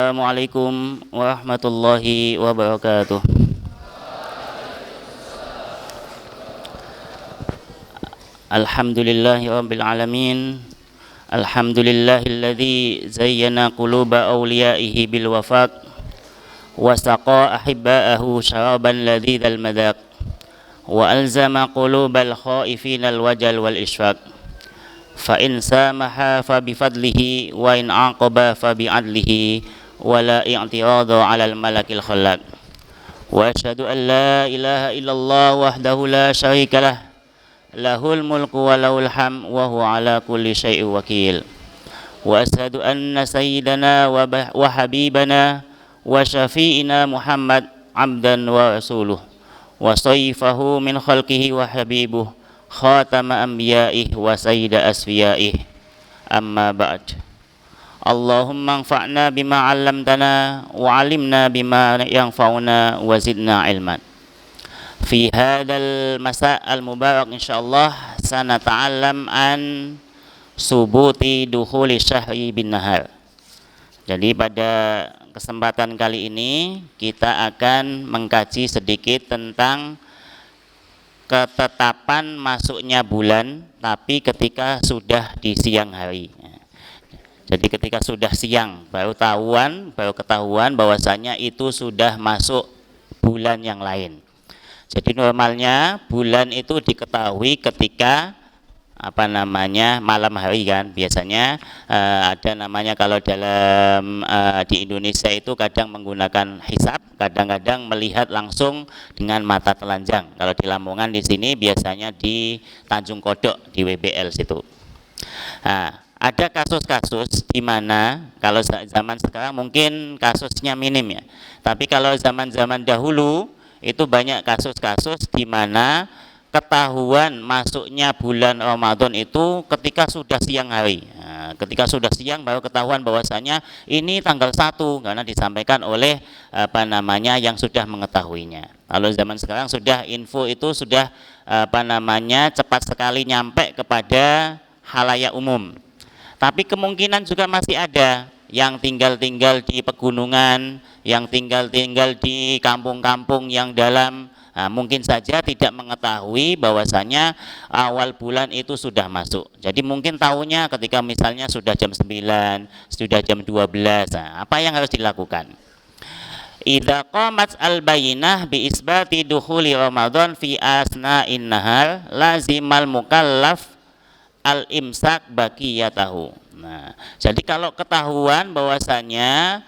Assalamualaikum warahmatullahi wabarakatuh. Alhamdulillahi rabbil alamin. Alhamdulillahilladzi zayyana quluba awliyaihi bil wafaq wa saqa ahibba'ahu syaraban ladzizal madaq wa alzama qulubal khaifina al wajal wal isfaq. Fa in samaha fa bi fadlihi wa in aqaba fa bi adlihi wa la i'tirada 'alal malakil khallaq. Wa asyhadu an la ilaha illallah wahdahu la syarikalah lahul mulku wa lahul hamd wa huwa 'ala kulli syai'in wakil. Wa asyhadu anna sayyidana wa habibana wa syafi'ina Muhammad 'abdan wa rasuluh wa sayyifahu min khalqihi wa habibuh khatama anbiya'ihi wa sayyida asfiya'ihi. Amma ba'd. Allahumma anfa'na bima 'allamtana wa 'allimna bima yanfa'una wa zidna ilman. Fi hadzal masa' al-mubarak insyaallah sanata'allam an subuti dukhuli syahri bin nahar. Jadi pada kesempatan kali ini kita akan mengkaji sedikit tentang ketetapan masuknya bulan tapi ketika sudah di siang hari. Jadi ketika sudah siang baru ketahuan bahwasanya itu sudah masuk bulan yang lain. Jadi normalnya bulan itu diketahui ketika malam hari kan. Biasanya ada namanya kalau dalam di Indonesia itu kadang menggunakan hisab, kadang-kadang melihat langsung dengan mata telanjang. Kalau di Lamongan di sini biasanya di Tanjung Kodok di WBL situ. Nah, ada kasus-kasus di mana kalau zaman sekarang mungkin kasusnya minim ya. Tapi kalau zaman-zaman dahulu itu banyak kasus-kasus di mana ketahuan masuknya bulan Ramadan itu ketika sudah siang hari. Nah, ketika sudah siang baru ketahuan bahwasanya ini tanggal 1 karena disampaikan oleh yang sudah mengetahuinya. Kalau zaman sekarang sudah info itu sudah cepat sekali nyampe kepada halayak umum. Tapi kemungkinan juga masih ada yang tinggal-tinggal di pegunungan, yang tinggal-tinggal di kampung-kampung yang dalam. Nah, mungkin saja tidak mengetahui bahwasanya awal bulan itu sudah masuk. Jadi mungkin tahunya ketika misalnya sudah jam 9, sudah jam 12. Nah, apa yang harus dilakukan? Idza qamat al-bayyinah bi isbati dukhuli Ramadan fi asna'in nahar lazimal mukallaf al-imsak baqiyatahu. Nah, jadi kalau ketahuan bahwasanya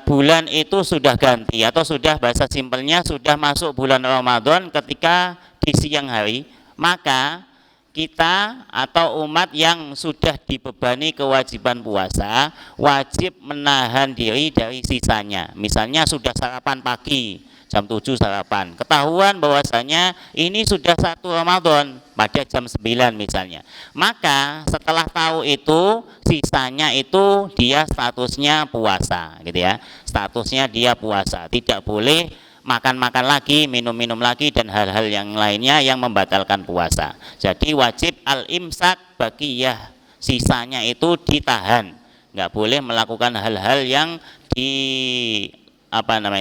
bulan itu sudah ganti atau sudah bahasa simpelnya sudah masuk bulan Ramadan ketika di siang hari, maka kita atau umat yang sudah dibebani kewajiban puasa wajib menahan diri dari sisanya. Misalnya sudah sarapan pagi jam 7 sarapan, ketahuan bahwasanya ini sudah 1 Ramadan pada jam 9 misalnya, maka setelah tahu itu sisanya itu dia statusnya puasa gitu ya, statusnya dia puasa, tidak boleh makan-makan lagi, minum-minum lagi dan hal-hal yang lainnya yang membatalkan puasa. Jadi wajib al-imsak baqiyah, sisanya itu ditahan, nggak boleh melakukan hal-hal yang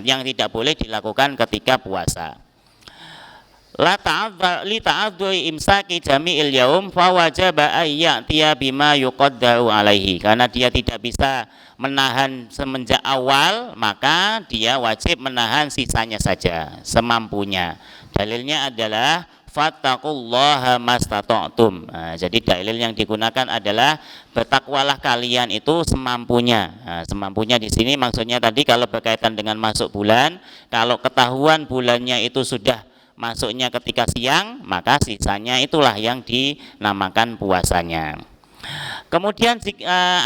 yang tidak boleh dilakukan ketika puasa. La ta'adzuri imsaki jami'il yaum fa wajaba ayyatiya bima yuqaddaru alaihi. Karena dia tidak bisa menahan semenjak awal, maka dia wajib menahan sisanya saja semampunya. Dalilnya adalah fattaqullaha mastata'tum. Nah, jadi dalil yang digunakan adalah bertakwalah kalian itu semampunya. Nah, semampunya di sini maksudnya tadi kalau berkaitan dengan masuk bulan, kalau ketahuan bulannya itu sudah masuknya ketika siang, maka sisanya itulah yang dinamakan puasanya. Kemudian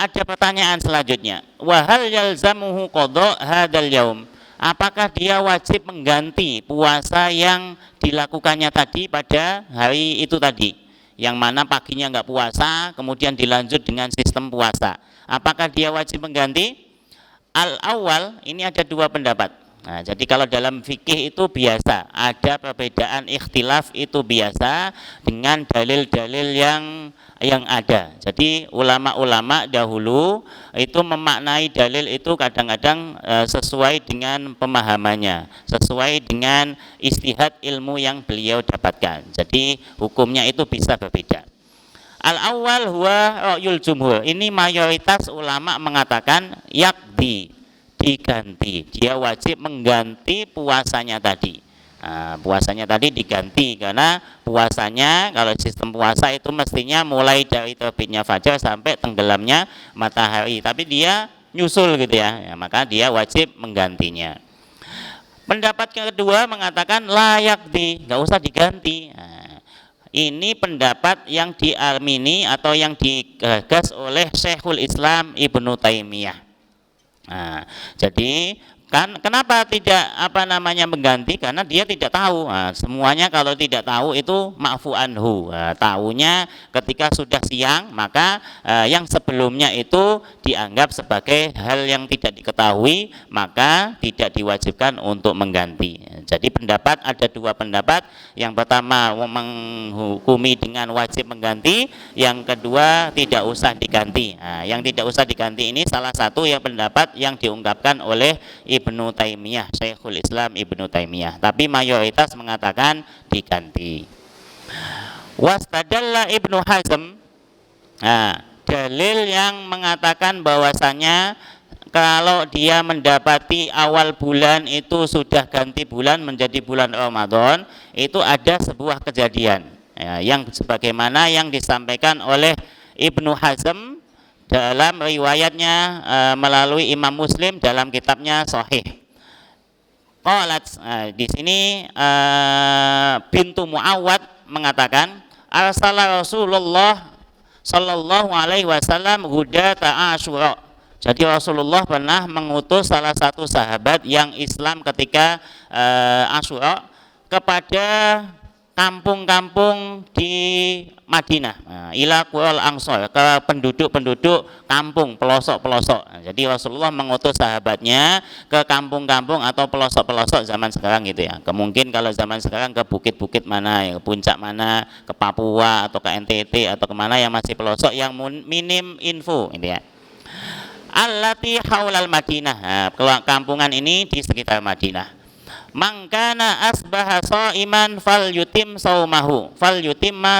ada pertanyaan selanjutnya, wa hal yalzamuhu qada hadzal yaum? Apakah dia wajib mengganti puasa yang dilakukannya tadi pada hari itu tadi, yang mana paginya nggak puasa kemudian dilanjut dengan sistem puasa? Apakah dia wajib mengganti? Al-awwal, ini ada dua pendapat. Nah, jadi kalau dalam fikih itu biasa ada perbedaan ikhtilaf, itu biasa dengan dalil-dalil yang ada. Jadi ulama-ulama dahulu itu memaknai dalil itu kadang-kadang sesuai dengan pemahamannya, sesuai dengan istihad ilmu yang beliau dapatkan. Jadi hukumnya itu bisa berbeda. Al-awwal huwa ra'yul jumhur. Ini mayoritas ulama mengatakan yakdi, diganti. Dia wajib mengganti puasanya tadi. Nah, puasanya tadi diganti karena puasanya kalau sistem puasa itu mestinya mulai dari terbitnya fajar sampai tenggelamnya matahari. Tapi dia nyusul gitu ya, maka dia wajib menggantinya. Pendapat kedua mengatakan layak nggak usah diganti. Nah, ini pendapat yang diamini atau yang digagas oleh Syekhul Islam Ibnu Taimiyah. Nah, jadi kan kenapa tidak mengganti, karena dia tidak tahu. Nah, semuanya kalau tidak tahu itu ma'fu anhu. Nah, tahunya ketika sudah siang, maka yang sebelumnya itu dianggap sebagai hal yang tidak diketahui, maka tidak diwajibkan untuk mengganti. Jadi ada dua pendapat. Yang pertama menghukumi dengan wajib mengganti, yang kedua tidak usah diganti. Nah, yang tidak usah diganti ini salah satu yang pendapat yang diungkapkan oleh Ibnu Taimiyah, Syekhul Islam Ibnu Taimiyah. Tapi mayoritas mengatakan diganti. Wastadalla Ibnu Hazm, nah, dalil yang mengatakan bahwasanya kalau dia mendapati awal bulan itu sudah ganti bulan menjadi bulan Ramadan, itu ada sebuah kejadian ya, yang sebagaimana yang disampaikan oleh Ibnu Hazm dalam riwayatnya melalui Imam Muslim dalam kitabnya Sahih. Qalat, di sini bintu Muawwad mengatakan, arsala Rasulullah sallallahu alaihi wasallam hudata Asyura. Jadi Rasulullah pernah mengutus salah satu sahabat yang Islam ketika Asyura kepada kampung-kampung di Madinah, ila qurul ansor, ke penduduk-penduduk kampung pelosok-pelosok. Jadi Rasulullah mengutus sahabatnya ke kampung-kampung atau pelosok-pelosok zaman sekarang gitu ya. Kemungkin kalau zaman sekarang ke bukit-bukit mana, ya, ke puncak mana, ke Papua atau ke NTT atau kemana yang masih pelosok yang minim info gitu ya. Allati haulal Madinah. Nah, kampungan ini di sekitar Madinah. Mangkana asbaha shaiman falyutimma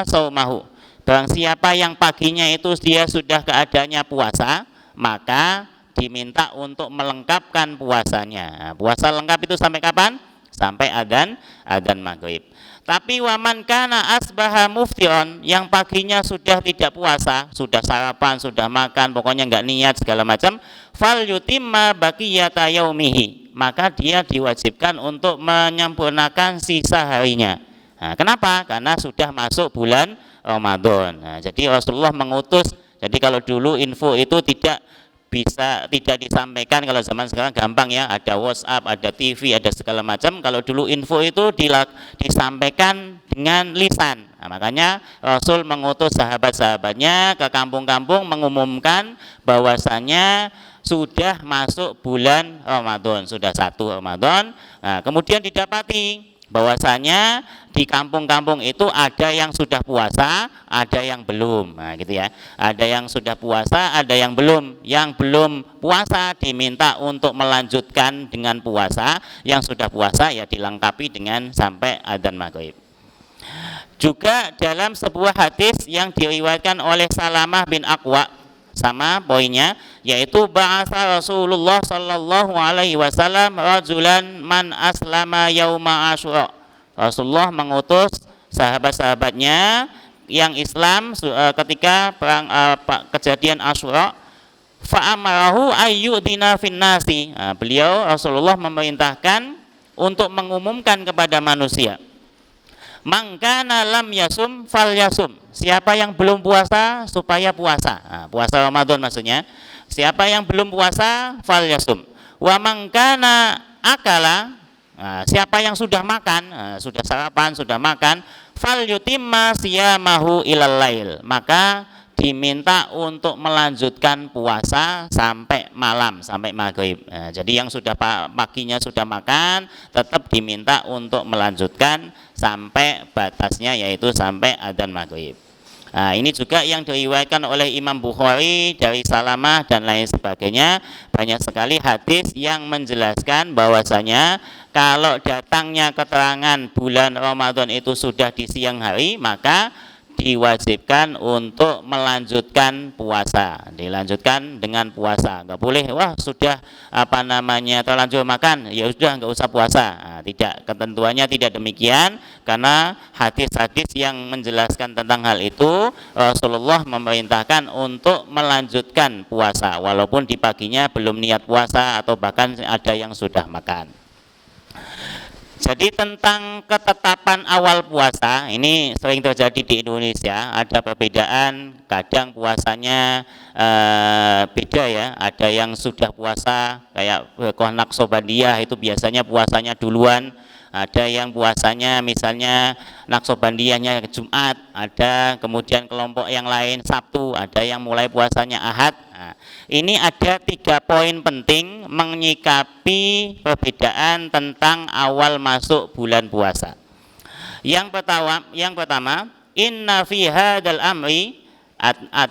saumahu. Barang siapa yang paginya itu dia sudah keadaannya puasa, maka diminta untuk melengkapkan puasanya. Puasa lengkap itu sampai kapan? Sampai adzan maghrib. Tapi waman kana asbaha muftiron, yang paginya sudah tidak puasa, sudah sarapan, sudah makan, pokoknya enggak niat segala macam, falyutimma baqiyata yaumihi, maka dia diwajibkan untuk menyempurnakan sisa harinya. Nah, kenapa? Karena sudah masuk bulan Ramadan. Nah, jadi Rasulullah mengutus. Jadi kalau dulu info itu tidak disampaikan, kalau zaman sekarang gampang ya, ada WhatsApp, ada TV, ada segala macam. Kalau dulu info itu disampaikan dengan lisan. Nah, makanya Rasul mengutus sahabat-sahabatnya ke kampung-kampung mengumumkan bahwasanya sudah masuk bulan Ramadan, sudah 1 Ramadan. Nah, kemudian didapati bahwasanya di kampung-kampung itu ada yang sudah puasa, ada yang belum. Nah, gitu ya. Ada yang sudah puasa, ada yang belum. Yang belum puasa diminta untuk melanjutkan dengan puasa, yang sudah puasa ya dilengkapi dengan sampai adzan maghrib. Juga dalam sebuah hadis yang diriwayatkan oleh Salamah bin Aqwa, sama poinnya, yaitu ba'atsa Rasulullah sallallahu alaihi wasallam rajulan man aslama yauma Asyura. Rasulullah mengutus sahabat-sahabatnya yang Islam ketika perang kejadian Asyura, fa'amarahu ayyudina finnasi. Beliau Rasulullah memerintahkan untuk mengumumkan kepada manusia, mangkana lam yasum fal yasum, siapa yang belum puasa supaya puasa. Nah, puasa Ramadan maksudnya. Siapa yang belum puasa fal yasum. Wa mangkana akala, nah, siapa yang sudah makan, sudah sarapan, sudah makan, fal yutimma siyamahu ilal lail, maka diminta untuk melanjutkan puasa sampai malam, sampai maghrib. Nah, jadi yang sudah paginya sudah makan tetap diminta untuk melanjutkan sampai batasnya, yaitu sampai adzan maghrib. Nah, ini juga yang diriwayatkan oleh Imam Bukhari dari Salamah dan lain sebagainya. Banyak sekali hadis yang menjelaskan bahwasanya kalau datangnya keterangan bulan Ramadan itu sudah di siang hari, maka diwajibkan untuk melanjutkan puasa, dilanjutkan dengan puasa. Nggak boleh, wah sudah terlanjur makan, ya sudah nggak usah puasa. Nah, tidak, ketentuannya tidak demikian, karena hadis-hadis yang menjelaskan tentang hal itu, Rasulullah memerintahkan untuk melanjutkan puasa walaupun di paginya belum niat puasa atau bahkan ada yang sudah makan. Jadi tentang ketetapan awal puasa, ini sering terjadi di Indonesia. Ada perbedaan, kadang puasanya beda ya. Ada yang sudah puasa, kayak Naqsabandiyah itu biasanya puasanya duluan. Ada yang puasanya misalnya Naqsabandiyahnya Jumat, ada kemudian kelompok yang lain Sabtu, ada yang mulai puasanya Ahad. Nah, ini ada 3 poin penting menyikapi perbedaan tentang awal masuk bulan puasa. Yang pertama, inna fi hadzal amri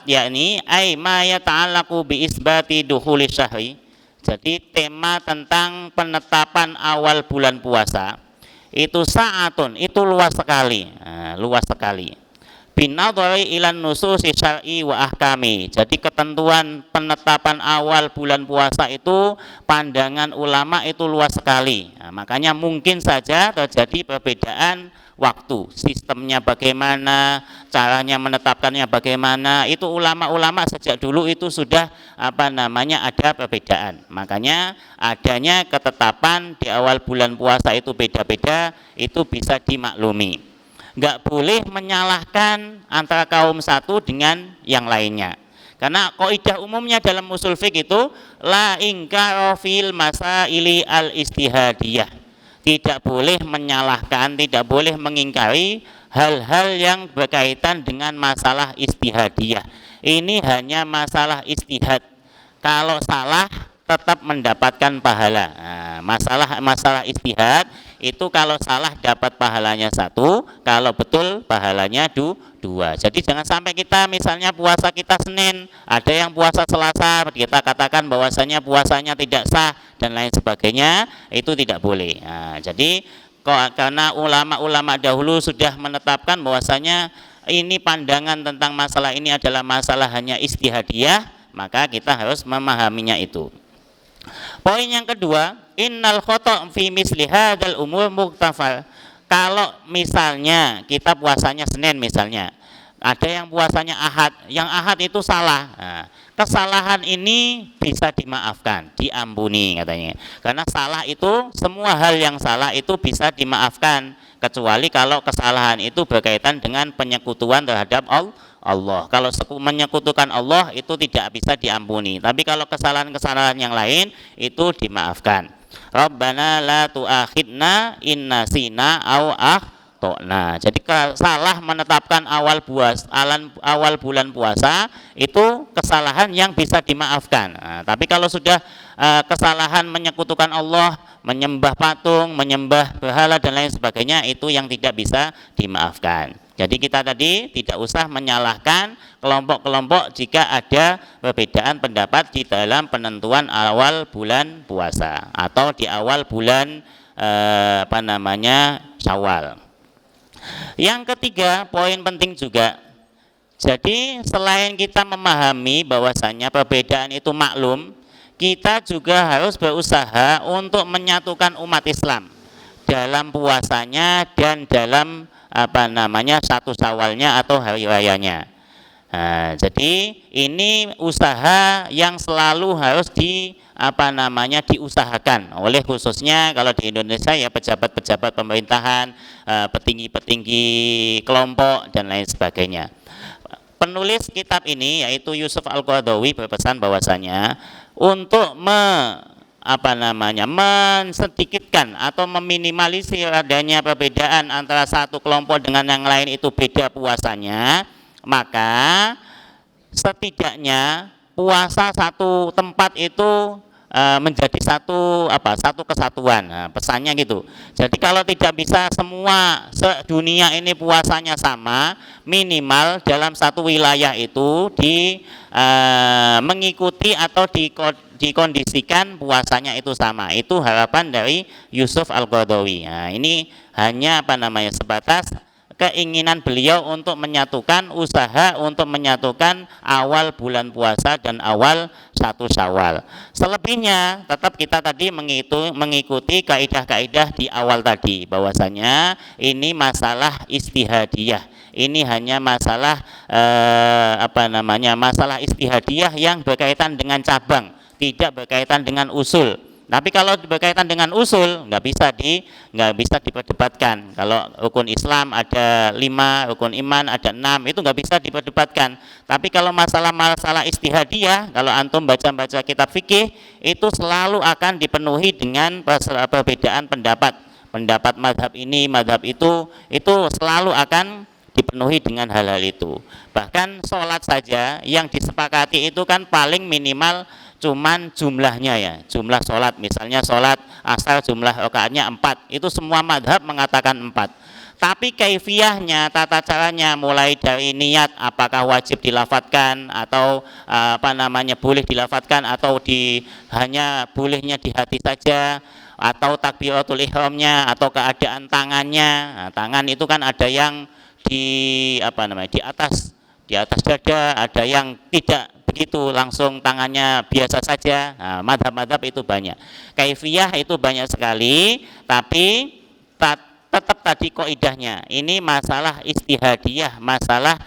yakni ay ma yata'allaqu bi isbati dukhuli syahri. Jadi tema tentang penetapan awal bulan puasa itu saatun, itu luas sekali, luas sekali. Binadhari ilan nususi syar'i wa ahkami. Jadi ketentuan penetapan awal bulan puasa itu pandangan ulama itu luas sekali. Nah, makanya mungkin saja terjadi perbedaan waktu, sistemnya bagaimana, caranya menetapkannya bagaimana, itu ulama-ulama sejak dulu itu sudah ada perbedaan. Makanya adanya ketetapan di awal bulan puasa itu beda-beda, itu bisa dimaklumi. Enggak boleh menyalahkan antara kaum satu dengan yang lainnya. Karena kaidah umumnya dalam usul fiqh itu la inkara fil masaili al istihadiyah. Tidak boleh menyalahkan, tidak boleh mengingkari hal-hal yang berkaitan dengan masalah istihadiyah. Ini hanya masalah istihad. Kalau salah tetap mendapatkan pahala. Nah, masalah istihad itu kalau salah dapat pahalanya 1, kalau betul pahalanya 2. Jadi jangan sampai kita misalnya puasa kita Senin, ada yang puasa Selasa, kita katakan bahwasanya puasanya tidak sah dan lain sebagainya, itu tidak boleh. Nah, jadi karena ulama-ulama dahulu sudah menetapkan bahwasanya ini pandangan tentang masalah ini adalah masalah hanya istihadiyah, maka kita harus memahaminya itu. Poin yang kedua, innal khata' fi misli hadzal umur muktafal. Kalau misalnya kita puasanya Senin misalnya, ada yang puasanya Ahad, yang Ahad itu salah. Nah, kesalahan ini bisa dimaafkan, diampuni katanya. Karena salah itu, semua hal yang salah itu bisa dimaafkan, kecuali kalau kesalahan itu berkaitan dengan penyekutuan terhadap Allah. Kalau menyekutukan Allah itu tidak bisa diampuni. Tapi kalau kesalahan-kesalahan yang lain itu dimaafkan. Rabbana la tu'akhidna in nasina au akhtana. Jadi salah menetapkan awal bulan puasa itu kesalahan yang bisa dimaafkan. Nah, tapi kalau sudah kesalahan menyekutukan Allah, menyembah patung, menyembah berhala dan lain sebagainya, itu yang tidak bisa dimaafkan. Jadi kita tadi tidak usah menyalahkan kelompok-kelompok jika ada perbedaan pendapat di dalam penentuan awal bulan puasa atau di awal bulan Syawal. Yang ketiga, poin penting juga. Jadi selain kita memahami bahwasanya perbedaan itu maklum, kita juga harus berusaha untuk menyatukan umat Islam dalam puasanya dan dalam satu Syawalnya atau hari rayanya. Nah, jadi ini usaha yang selalu harus diusahakan oleh, khususnya kalau di Indonesia ya pejabat-pejabat pemerintahan, petinggi-petinggi kelompok dan lain sebagainya. Penulis kitab ini yaitu Yusuf Al-Qaradawi berpesan bahwasanya untuk mensedikitkan atau meminimalisir adanya perbedaan antara satu kelompok dengan yang lain itu beda puasanya, maka setidaknya puasa satu tempat itu menjadi satu kesatuan. Nah, pesannya gitu. Jadi kalau tidak bisa semua sedunia ini puasanya sama, minimal dalam satu wilayah itu mengikuti atau dikondisikan puasanya itu sama. Itu harapan dari Yusuf Al-Qaradawi. Nah, ini hanya sebatas keinginan beliau untuk menyatukan usaha untuk menyatukan awal bulan puasa dan awal 1 Syawal. Selebihnya tetap kita tadi mengikuti kaidah-kaidah di awal tadi, bahwasanya ini masalah istihadiyah. Ini hanya masalah masalah istihadiyah yang berkaitan dengan cabang, tidak berkaitan dengan usul. Tapi kalau berkaitan dengan usul nggak bisa diperdebatkan. Kalau rukun Islam ada 5, rukun iman ada 6, itu nggak bisa diperdebatkan. Tapi kalau masalah istihadiyah, kalau antum baca kitab fikih, itu selalu akan dipenuhi dengan perbedaan pendapat madhab ini, madhab itu selalu akan dipenuhi dengan hal-hal itu. Bahkan sholat saja yang disepakati itu kan paling minimal cuman jumlahnya ya, jumlah sholat. Misalnya sholat asar jumlah rakaatnya 4, itu semua madhab mengatakan 4. Tapi kaifiyahnya, tata caranya, mulai dari niat apakah wajib dilafatkan atau boleh dilafatkan atau hanya bolehnya di hati saja, atau takbiratul ihramnya, atau keadaan tangannya. Nah, tangan itu kan ada yang di atas dada, ada yang tidak begitu, langsung tangannya biasa saja. Nah, madhab-madhab itu banyak, kaifiyah itu banyak sekali, tapi tetap tadi kaidahnya ini masalah istihadiyah, masalah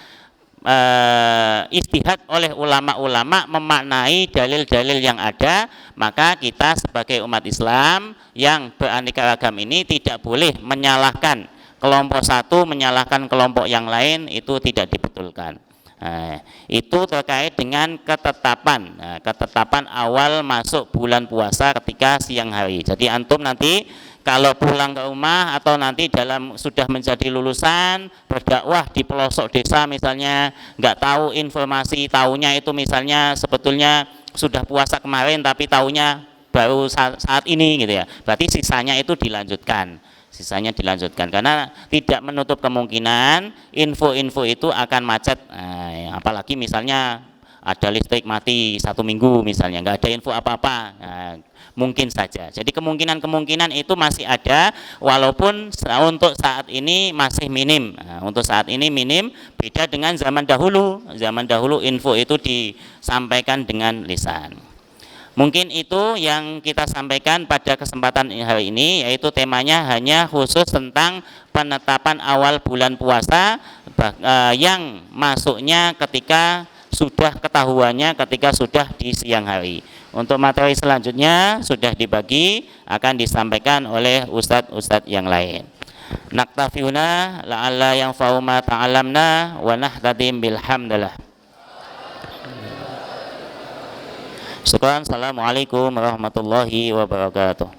istihad oleh ulama-ulama memaknai dalil-dalil yang ada. Maka kita sebagai umat Islam yang beraneka ragam ini tidak boleh menyalahkan kelompok satu, menyalahkan kelompok yang lain, itu tidak dibetulkan. Nah, itu terkait dengan ketetapan awal masuk bulan puasa ketika siang hari. Jadi antum nanti kalau pulang ke rumah atau nanti sudah menjadi lulusan berdakwah di pelosok desa misalnya, nggak tahu informasi, taunya itu misalnya sebetulnya sudah puasa kemarin tapi taunya baru saat ini gitu ya, berarti sisanya dilanjutkan karena tidak menutup kemungkinan info-info itu akan macet. Apalagi misalnya ada listrik mati 1 minggu misalnya, nggak ada info apa-apa, mungkin saja. Jadi kemungkinan itu masih ada, walaupun untuk saat ini masih minim. Untuk saat ini minim, beda dengan zaman dahulu. Zaman dahulu info itu disampaikan dengan lisan. Mungkin itu yang kita sampaikan pada kesempatan hari ini, yaitu temanya hanya khusus tentang penetapan awal bulan puasa yang masuknya ketika sudah di siang hari. Untuk materi selanjutnya sudah dibagi, akan disampaikan oleh ustadz-ustadz yang lain. Naktafiuna la'alla yang fa'uma ta'alamna wa nahtadim bilhamdulillah. Syukran. Assalamualaikum warahmatullahi wabarakatuh.